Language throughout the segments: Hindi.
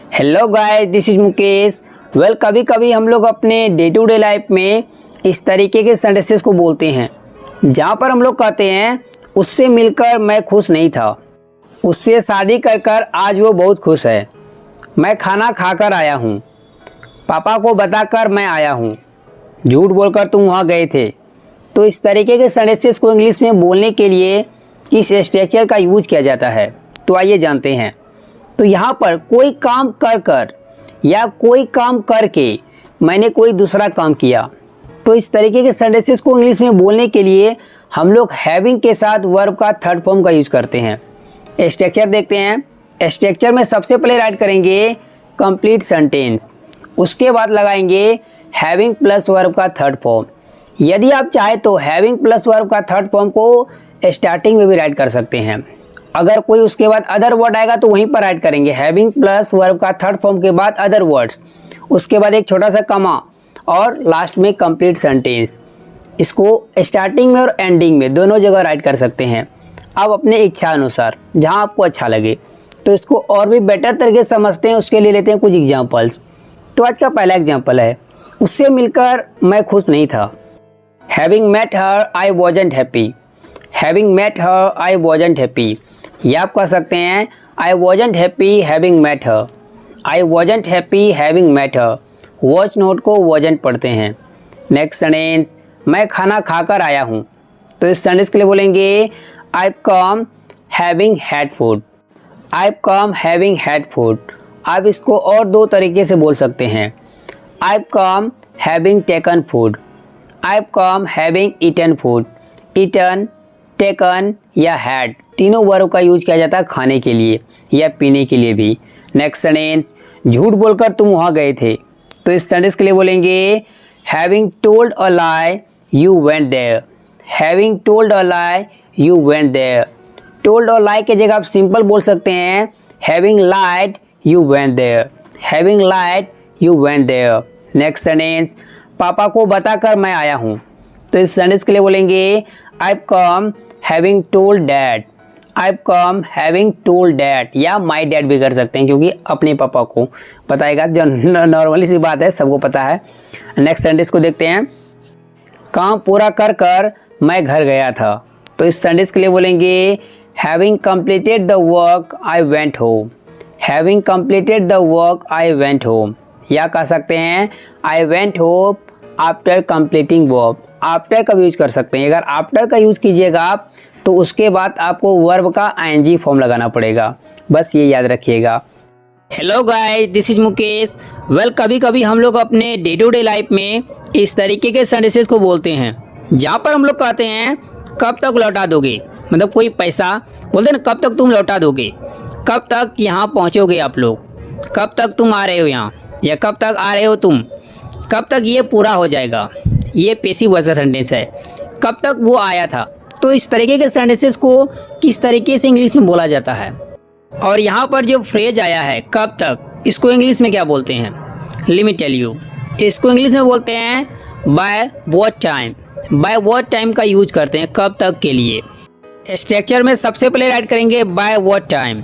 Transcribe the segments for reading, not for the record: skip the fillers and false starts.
Hello guys, this is Mukesh. कभी कभी हम लोग अपने डे टू डे लाइफ में इस तरीके के सेंटेंसेस को बोलते हैं जहाँ पर हम लोग कहते हैं उससे मिलकर मैं खुश नहीं था, उससे शादी कर कर आज वो बहुत खुश है, मैं खाना खाकर आया हूँ, पापा को बताकर मैं आया हूँ, झूठ बोलकर तुम वहाँ गए थे। तो इस तरीके के सेंटेंसेस को इंग्लिश में बोलने के लिए किस स्ट्रक्चर का यूज किया जाता है, तो आइए जानते हैं। तो यहाँ पर कोई काम कर कर या कोई काम करके मैंने कोई दूसरा काम किया, तो इस तरीके के सेंटेंसेस को इंग्लिश में बोलने के लिए हम लोग हैविंग के साथ वर्ब का थर्ड फॉर्म का यूज करते हैं। स्ट्रक्चर देखते हैं। स्ट्रक्चर में सबसे पहले राइट करेंगे कंप्लीट सेंटेंस, उसके बाद लगाएंगे हैविंग प्लस वर्ब का थर्ड फॉर्म। यदि आप चाहे तो हैविंग प्लस वर्ब का थर्ड फॉर्म को स्टार्टिंग में भी राइट कर सकते हैं। अगर कोई उसके बाद अदर वर्ड आएगा तो वहीं पर राइट करेंगे हैविंग प्लस वर्ब का थर्ड फॉर्म के बाद अदर वर्ड्स, उसके बाद एक छोटा सा कमा और लास्ट में कंप्लीट सेंटेंस। इसको स्टार्टिंग में और एंडिंग में दोनों जगह राइट कर सकते हैं, आप अपने इच्छा अनुसार जहां आपको अच्छा लगे। तो इसको और भी बेटर तरीके से समझते हैं, उसके लिए लेते हैं कुछ एग्जांपल्स। तो आज का पहला एग्जांपल है, उससे मिलकर मैं खुश नहीं था। Having met her I wasn't happy. Having met her I wasn't happy, या आप कह सकते हैं I wasn't happy having met her. I wasn't happy having met her, was not को वॉजंट पढ़ते हैं। नेक्स्ट सेंटेंस, मैं खाना खाकर आया हूँ। तो इस सेंटेंस के लिए बोलेंगे I come having had food. I come having had food. आप इसको और दो तरीके से बोल सकते हैं, I come having taken food. I come having eaten food. Eaten, taken या हैड तीनों वर्ब का यूज किया जाता है खाने के लिए या पीने के लिए भी। नेक्स्ट सेंटेंस, झूठ बोलकर तुम वहाँ गए थे। तो इस सेंटेंस के लिए बोलेंगे having told a lie you went there. Having told a lie you went there. Told a lie के जगह आप सिंपल बोल सकते हैं having lied you went there. Having lied you went there. Next sentence, पापा को बताकर मैं आया हूँ। तो इस सेंटेंस के लिए बोलेंगे I come having told dad. I come having told dad, या माई डैड भी कर सकते हैं क्योंकि अपने पापा को बताएगा, जो नॉर्मली सी बात है, सबको पता है। नेक्स्ट सेंटेंस को देखते हैं, काम पूरा कर कर मैं घर गया था। तो इस सेंटेंस के लिए बोलेंगे having completed the work I went home. Having completed the work I went home, या कह सकते हैं I went home after completing work. After का भी यूज कर सकते हैं। अगर आफ्टर का यूज कीजिएगा आप तो उसके बाद आपको वर्ब का आईएनजी फॉर्म लगाना पड़ेगा, बस ये याद रखिएगा। Hello guys, this is Mukesh. कभी कभी हम लोग अपने डे टू डे लाइफ में इस तरीके के सेंटेंसेस को बोलते हैं जहाँ पर हम लोग कहते हैं कब तक लौटा दोगे, मतलब कोई पैसा बोलते हैं ना, कब तक तुम लौटा दोगे, कब तक यहाँ पहुँचोगे आप लोग, कब तक तुम आ रहे हो यहाँ, या कब तक आ रहे हो तुम, कब तक ये पूरा हो जाएगा। ये पैसिव वॉइस का सेंटेंस है, कब तक वो आया था। तो इस तरीके के सेंटेंसेस को किस तरीके से इंग्लिश में बोला जाता है। और यहाँ पर जो फ्रेज आया है कब तक, इसको इंग्लिश में क्या बोलते हैं, लेट मी टेल यू। इसको इंग्लिश में बोलते हैं bye what time. Bye what time का यूज करते हैं कब तक के लिए। स्ट्रक्चर में सबसे पहले राइट करेंगे bye what time.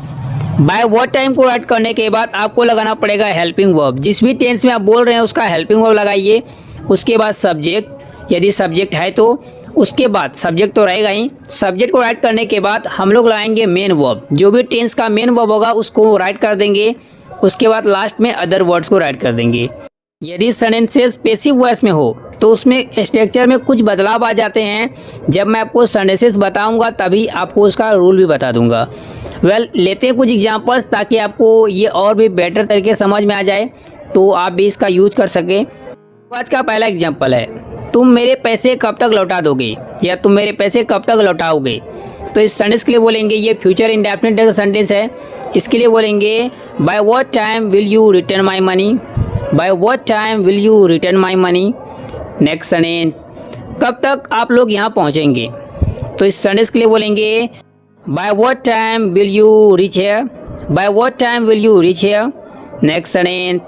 Bye what time को राइट करने के बाद आपको लगाना पड़ेगा हेल्पिंग वर्ब। जिस भी टेंस में आप बोल रहे हैं उसका हेल्पिंग वर्ब लगाइए। उसके बाद सब्जेक्ट, यदि सब्जेक्ट है तो उसके बाद सब्जेक्ट तो रहेगा ही। सब्जेक्ट को राइट करने के बाद हम लोग लाएंगे मेन वर्ब। जो भी टेंस का मेन वर्ब होगा उसको राइट कर देंगे। उसके बाद लास्ट में अदर वर्ड्स को राइट कर देंगे। यदि सेंटेंसेस पैसिव वॉइस में हो तो उसमें स्ट्रक्चर में कुछ बदलाव आ जाते हैं। जब मैं आपको सेंटेंसेस बताऊंगा तभी आपको उसका रूल भी बता दूंगा। लेते हैं कुछ एग्जांपल्स ताकि आपको ये और भी बेटर तरीके समझ में आ जाए, तो आप भी इसका यूज कर सकें। आज का पहला एग्जांपल है, तुम मेरे पैसे कब तक लौटा दोगे, या तुम मेरे पैसे कब तक लौटाओगे। तो इस सेंटेंस के लिए बोलेंगे, ये फ्यूचर इंडेफिनिट का सेंटेंस है, इसके लिए बोलेंगे by what time will you return my money. Bye what time will you return my money. Next sentence, कब तक आप लोग यहाँ पहुँचेंगे। तो इस सेंटेंस के लिए बोलेंगे by what time will you reach here. Bye what time will you reach here. Next sentence,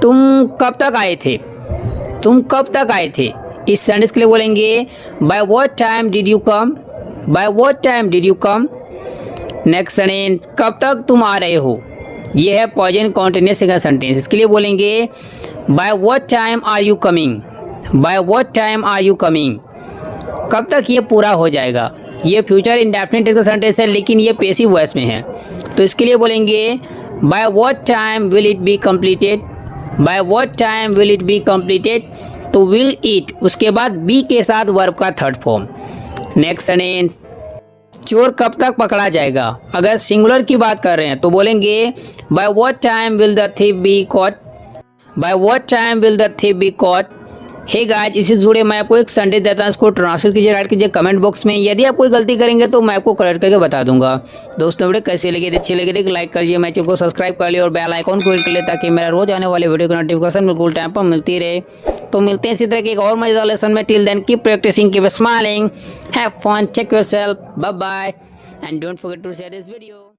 तुम कब तक आए थे। तुम कब तक आए थे। इस सेंटेंस के लिए बोलेंगे by what time did you come. Bye what time did you come. Next sentence, कब तक तुम आ रहे हो। ये है प्रेजेंट कंटिन्यूअस का सेंटेंस। इसके लिए बोलेंगे by what time are you coming, by what time are you coming, कब तक ये पूरा हो जाएगा। ये फ्यूचर इंडेफिनिट का सेंटेंस है लेकिन ये पैसिव वॉइस में है, तो इसके लिए बोलेंगे by what time will it be completed, bye what time will it be completed, तो विल इट उसके बाद बी के साथ वर्ब का थर्ड फॉर्म। नेक्स्ट सेंटेंस, चोर कब तक पकड़ा जाएगा। अगर सिंगुलर की बात कर रहे हैं तो बोलेंगे by what time will the thief be caught, by what time will the thief be caught. Hey guys, इससे जुड़े मैं आपको एक सेंटेंस देता हूँ, इसको ट्रांसलेट कीजिए, राइट कीजिए कमेंट बॉक्स में। यदि आप कोई गलती करेंगे तो मैं आपको करेक्ट करके बता दूंगा। दोस्तों वीडियो कैसे लगे, अच्छी लगे तो लाइक करिए, मैं चैनल को सब्सक्राइब कर लिए और बेल आइकॉन को हिट कर लिए ताकि मेरा रोज आने वाले वीडियो की नोटिफिकेशन बिल्कुल टाइम पर मिलती रहे। तो मिलते हैं इसी तरह के एक और मजेदार लेसन में। Till then keep practising, keep smiling, have fun, check yourself, bye bye and don't forget to share this video.